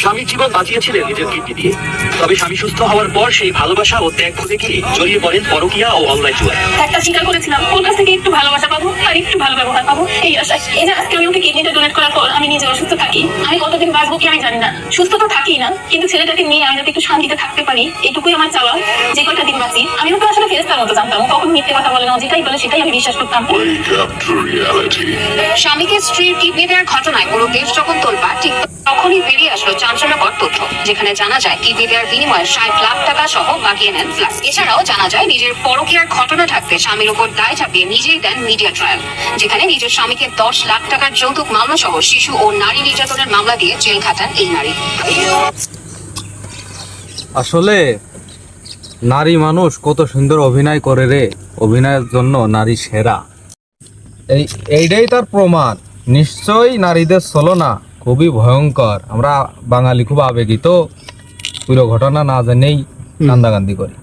স্বামীর জীবন বাঁচিয়েছিলেন নিজের কিডনি দিয়ে, তবে স্বামী সুস্থ হওয়ার পর সেই ভালোবাসা ও ত্যাগ খুঁজে গিয়ে জড়িয়ে পড়েন পরকীয়া ও অনলাইন জুয়ায়। একটা চিন্তা করেছিলাম ওর কাছ থেকে একটু ভালোবাসা পাবো আর একটু ভালো ব্যবহার পাবো, এই আশায়। এই যে আজকে আমি ওকে কিডনিটা ডোনেট করার পর আমি নিজে অসুস্থ থাকি, আমি কতদিন বাঁচবো কি আমি জানি না। সুস্থ তো থাকি না, কিন্তু ছেলেটাকে নিয়ে আমি যাতে একটু শান্তিতে থাকতে পারি, এটুকুই আমার চাওয়া। যে কয়টা দিন বাঁচি আমি ওকে আসলে ফেরেশতার মতো জানতাম, কখন মিথ্যে কথা বলে না, যেটাই বলে সেটাই আমি বিশ্বাস করতাম। স্বামীকে স্ত্রীর কিডনি দেওয়ার ঘটনায় পুরো দেশ যখন তোলপাড়, ঠিক তখনই বেরিয়ে আসলো চাঞ্চল্যকর তথ্য, যেখানে জানা যায় কিডনি দেওয়ার বিনিময়ে 60 লাখ টাকা সহ বাগিয়ে নেন ফ্ল্যাট। এছাড়াও জানা যায় নিজের পরকীয়ার ঘটনা থাকতে স্বামীর উপর দায় চাপিয়ে নিজেই দেন মিডিয়া ট্রায়াল, যেখানে নিজের স্বামীকে 10 লাখ টাকার যৌতুক মামলা সহ শিশু ও নারী নির্যাতনের মামলা দিয়ে জেল খাটান এই নারী। আসলে নারী মানুষ কত সুন্দর অভিনয় করে রে, অভিনয়ের জন্য নারী সেরা। এইটাই তার প্রমাণ। নিশ্চয়ই নারীদের ছলনা খুবই ভয়ঙ্কর। আমরা বাঙালি খুব আবেগী, তো পুরো ঘটনা না জেনেই কান্দাকান্দি করি।